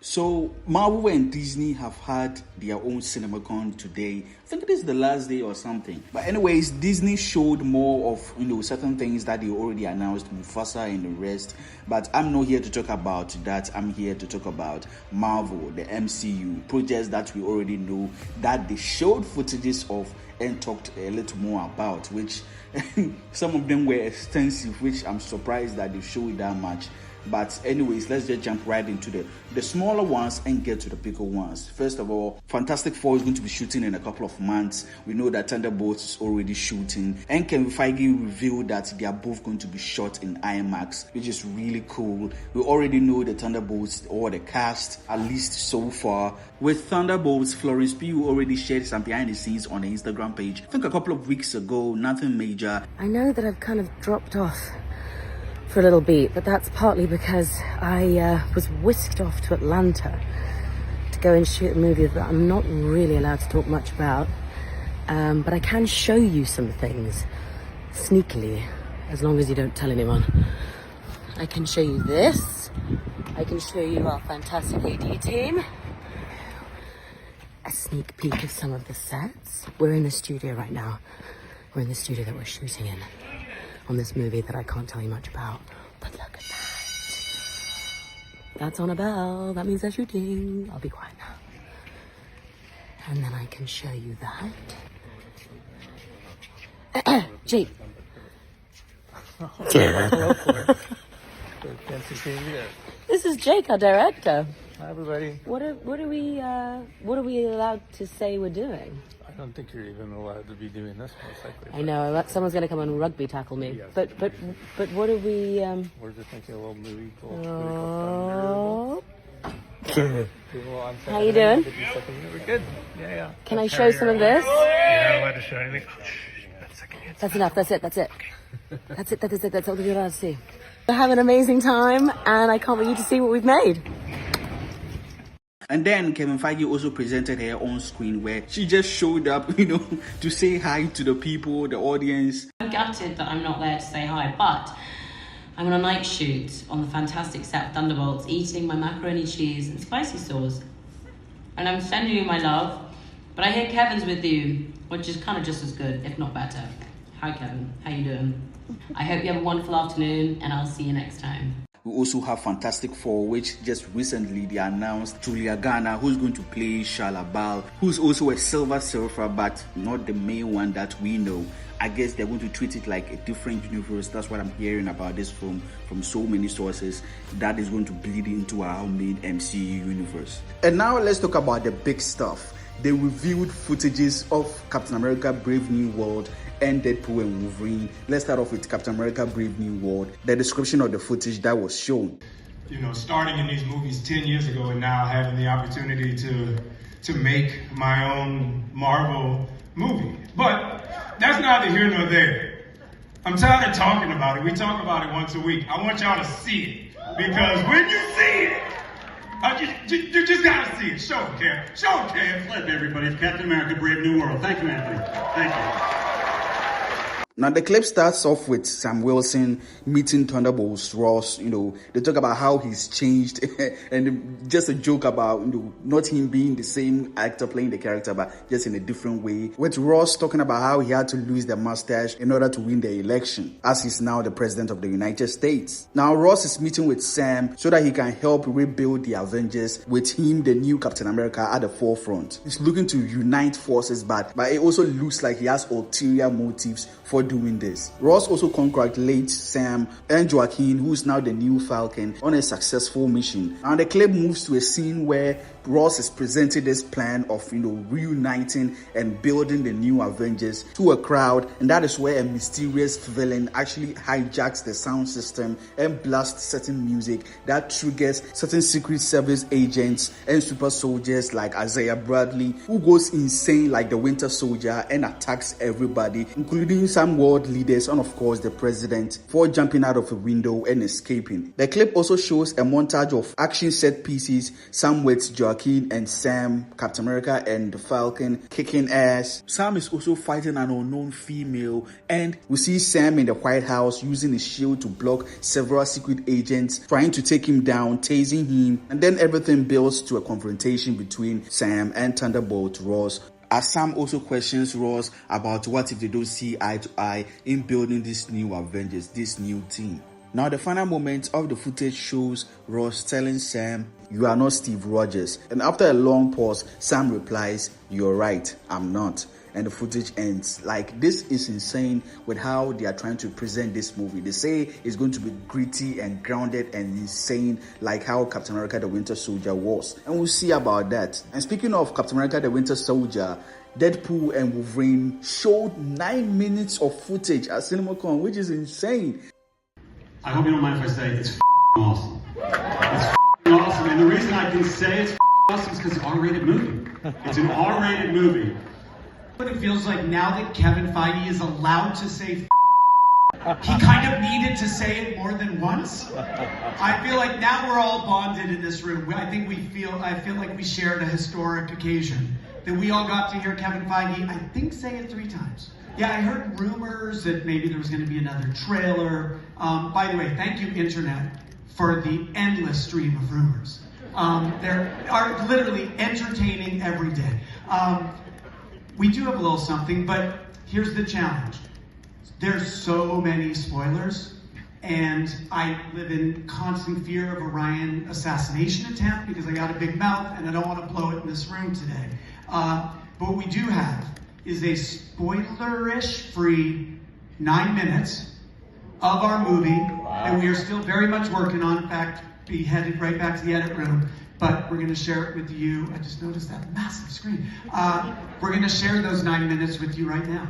So Marvel and Disney have had their own CinemaCon today. I think it is the last day or something. But anyways, Disney showed more of certain things that they already announced, Mufasa and the rest. But I'm not here to talk about that. I'm here to talk about Marvel, the MCU projects that we already know that they showed footages of and talked a little more about, which some of them were extensive, which I'm surprised that they showed that much. But anyways, let's just jump right into the smaller ones and get to the bigger ones. First of all, Fantastic Four is going to be shooting in a couple of months. We know that Thunderbolts is already shooting. And Kevin Feige revealed that they are both going to be shot in IMAX, which is really cool. We already know the Thunderbolts or the cast, at least so far. With Thunderbolts, Florence Pugh already shared some behind the scenes on the Instagram page. I think a couple of weeks ago, nothing major. I know that I've kind of dropped off for a little beat, but that's partly because I was whisked off to Atlanta to go and shoot a movie that I'm not really allowed to talk much about, but I can show you some things sneakily, as long as you don't tell anyone. I can show you this. I can show you our fantastic AD team. A sneak peek of some of the sets. We're in the studio right now. We're in the studio that we're shooting in on this movie that I can't tell you much about. But look at that. That's on a bell. That means they're shooting. I'll be quiet now. And then I can show you that. Jake. This is Jake, our director. Hi, everybody. What are we allowed to say we're doing? I don't think you're even allowed to be doing this, most likely. I know, someone's going to come and rugby tackle me. Yes. But what are we... We're just thinking a little movie. Oh. How you doing? We're good. Yeah. Can I show some of this? You're not allowed to show anything. That's enough. That's it. That's it. That's all you're allowed to see. We have an amazing time, and I can't wait to see what we've made. And then Kevin Feige also presented her on screen where she just showed up, to say hi to the people, the audience. I'm gutted that I'm not there to say hi, but I'm on a night shoot on the fantastic set of Thunderbolts, eating my macaroni cheese and spicy sauce. And I'm sending you my love, but I hear Kevin's with you, which is kind of just as good, if not better. Hi Kevin, how you doing? I hope you have a wonderful afternoon, and I'll see you next time. We also have Fantastic Four, which just recently they announced Julia Garner, who's going to play Shalabal, who's also a Silver Surfer, but not the main one that we know. I guess they're going to treat it like a different universe. That's what I'm hearing about this film from so many sources. That is going to bleed into our main MCU universe. And now let's talk about the big stuff. They revealed footages of Captain America Brave New World and Deadpool and Wolverine. Let's start off with Captain America Brave New World. The description of the footage that was shown. Starting in these movies 10 years ago and now having the opportunity to make my own Marvel movie. But that's neither here nor there. I'm tired of talking about it. We talk about it once a week. I want y'all to see it. Because when you see it, you just gotta see it. Show it, Kev. Show it, Kev. Flip, everybody. It's Captain America Brave New World. Thank you, Anthony. Thank you. Now, the clip starts off with Sam Wilson meeting Thunderbolts Ross. They talk about how he's changed and just a joke about, not him being the same actor playing the character, but just in a different way. With Ross talking about how he had to lose the mustache in order to win the election, as he's now the president of the United States. Now, Ross is meeting with Sam so that he can help rebuild the Avengers, with him, the new Captain America, at the forefront. He's looking to unite forces, but it also looks like he has ulterior motives for doing this. Ross also congratulates Sam and Joaquin, who's now the new Falcon, on a successful mission. And the clip moves to a scene where Ross is presenting this plan of reuniting and building the new Avengers to a crowd, and that is where a mysterious villain actually hijacks the sound system and blasts certain music that triggers certain Secret Service agents and super soldiers like Isaiah Bradley, who goes insane like the Winter Soldier and attacks everybody, including some some world leaders and of course the president for jumping out of a window and escaping. The clip also shows a montage of action set pieces, some with Joaquin and Sam, Captain America and the Falcon kicking ass. Sam is also fighting an unknown female, and we see Sam in the White House using his shield to block several secret agents trying to take him down, tasing him, and then everything builds to a confrontation between Sam and Thunderbolt Ross, as Sam also questions Ross about what if they don't see eye to eye in building this new Avengers, this new team. Now the final moment of the footage shows Ross telling Sam, "You are not Steve Rogers." And after a long pause, Sam replies, "You're right, I'm not." And the footage ends. Like, this is insane with how they are trying to present this movie. They say it's going to be gritty and grounded and insane, like how Captain America the Winter Soldier was. And we'll see about that. And speaking of Captain America the Winter Soldier, Deadpool and Wolverine showed 9 minutes of footage at CinemaCon, which is insane. I hope you don't mind if I say it's awesome. It's awesome, and the reason I can say it's awesome is because it's an R-rated movie. It's an R-rated movie. But it feels like now that Kevin Feige is allowed to say he kind of needed to say it more than once. I feel like now we're all bonded in this room. I feel like we shared a historic occasion. That we all got to hear Kevin Feige, I think, say it 3 times. Yeah, I heard rumors that maybe there was going to be another trailer. By the way, thank you, Internet, for the endless stream of rumors. They are literally entertaining every day. We do have a little something, but here's the challenge. There's so many spoilers, and I live in constant fear of a Ryan assassination attempt because I got a big mouth and I don't want to blow it in this room today. But what we do have is a spoilerish free 9 minutes of our movie that we are still very much working on. In fact, be headed right back to the edit room. But we're going to share it with you. I just noticed that massive screen. We're going to share those 9 minutes with you right now.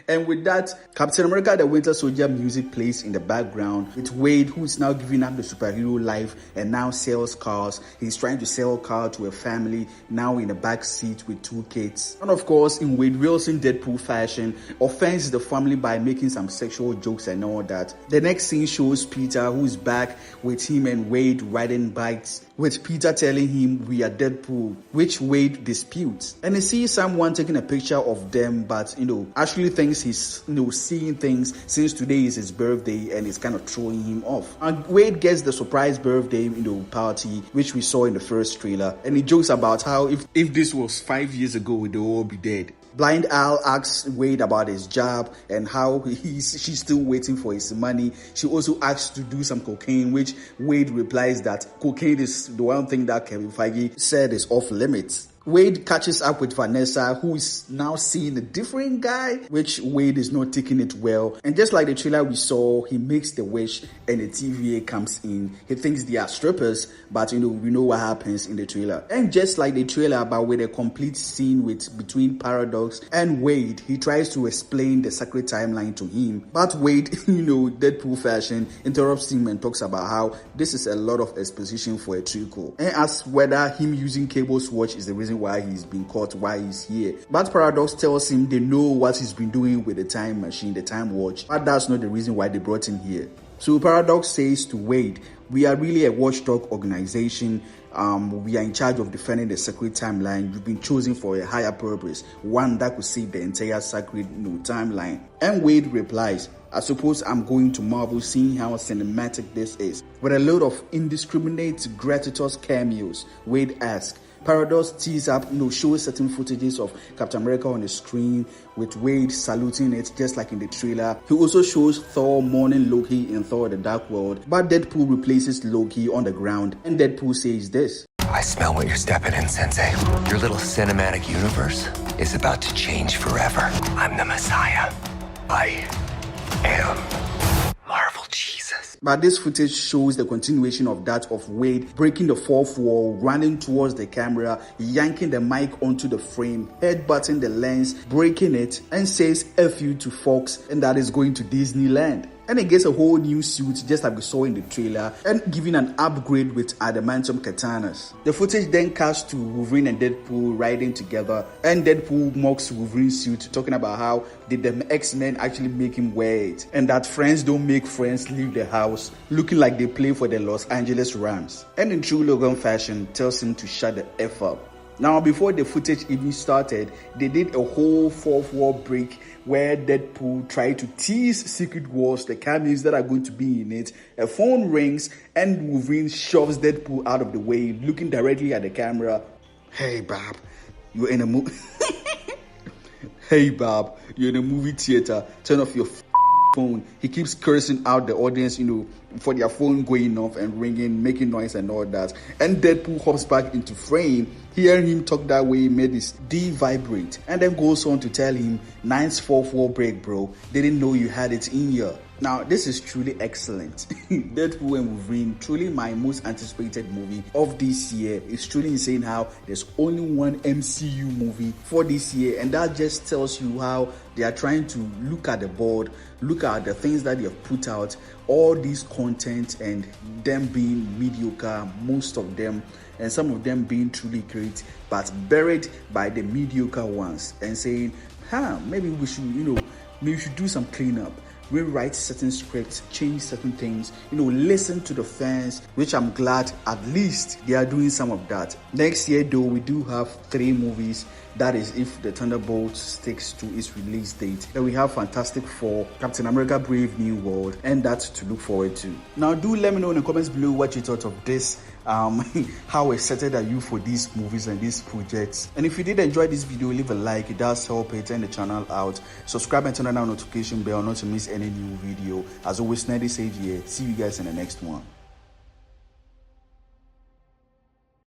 And with that, Captain America the Winter Soldier music plays in the background with Wade, who is now giving up the superhero life and now sells cars. He's trying to sell a car to a family, now in the back seat with 2 kids. And of course, in Wade Wilson Deadpool fashion, offends the family by making some sexual jokes and all that. The next scene shows Peter, who is back with him and Wade riding bikes, with Peter telling him, "We are Deadpool," which Wade disputes. And he sees someone taking a picture of them, but actually thinks he's seeing things since today is his birthday and it's kind of throwing him off. And Wade gets the surprise birthday party, which we saw in the first trailer, and he jokes about how if this was 5 years ago, they'd all be dead. Blind Al asks Wade about his job and how she's still waiting for his money. She also asks to do some cocaine, which Wade replies that cocaine is the one thing that Kevin Feige said is off limits. Wade catches up with Vanessa, who is now seeing a different guy, which Wade is not taking it well. And just like the trailer we saw, he makes the wish and the TVA comes in. He thinks they are strippers, but we know what happens in the trailer. And just like the trailer, but with a complete scene between Paradox and Wade, he tries to explain the sacred timeline to him. But Wade, Deadpool fashion, interrupts him and talks about how this is a lot of exposition for a treacle, and asks whether him using Cable's watch is the reason why he's been caught, why he's here. But Paradox tells him they know what he's been doing with the time machine, the time watch, but that's not the reason why they brought him here. So Paradox says to Wade, "We are really a watchdog organization. We are in charge of defending the sacred timeline. You've been chosen for a higher purpose, one that could save the entire sacred timeline." And Wade replies, "I suppose I'm going to marvel seeing how cinematic this is." With a load of indiscriminate gratuitous cameos, Wade asks. Paradox tees up, shows certain footages of Captain America on the screen with Wade saluting it just like in the trailer. He also shows Thor mourning Loki in Thor the Dark World, but Deadpool replaces Loki on the ground, and Deadpool says this. "I smell what you're stepping in, Sensei. Your little cinematic universe is about to change forever. I'm the Messiah. I am Marvel Jesus." But this footage shows the continuation of that of Wade breaking the fourth wall, running towards the camera, yanking the mic onto the frame, headbutting the lens, breaking it, and says "F you" to Fox, and that is going to Disneyland. and it gets a whole new suit just like we saw in the trailer, and given an upgrade with adamantium katanas. The footage then cuts to Wolverine and Deadpool riding together, and Deadpool mocks Wolverine's suit, talking about how did the X-Men actually make him wear it, and that friends don't make friends leave the house, looking like they play for the Los Angeles Rams. And in true Logan fashion, tells him to shut the F up. Now, before the footage even started, they did a whole fourth wall break where Deadpool tried to tease Secret Wars, the cameos that are going to be in it. A phone rings and Wolverine shoves Deadpool out of the way, looking directly at the camera. Hey, Bob, you're in a movie. Hey, Bob, you're in a movie theater. Turn off your phone. He keeps cursing out the audience, for their phone going off and ringing, making noise and all that. And Deadpool hops back into frame. Hearing him talk that way made his D vibrate, and then goes on to tell him, "Nice fourth wall break, bro. Didn't know you had it in you." Now, this is truly excellent. Deadpool and Wolverine, truly my most anticipated movie of this year. It's truly insane how there's only one MCU movie for this year, and that just tells you how they are trying to look at the board, look at the things that they have put out, all these content, and them being mediocre, most of them, and some of them being truly great, but buried by the mediocre ones, and saying, maybe we should, maybe we should do some cleanup. Rewrite certain scripts, change certain things, listen to the fans, which I'm glad at least they are doing some of that. Next year though, we do have 3 movies. That is if the Thunderbolts sticks to its release date. Then we have Fantastic Four, Captain America Brave New World, and that's to look forward to. Now do let me know in the comments below what you thought of this. How excited are you for these movies and these projects? And if you did enjoy this video, leave a like. It does help it and the channel out. Subscribe and turn on the notification bell not to miss any new video. As always, Neddy said here. See you guys in the next one.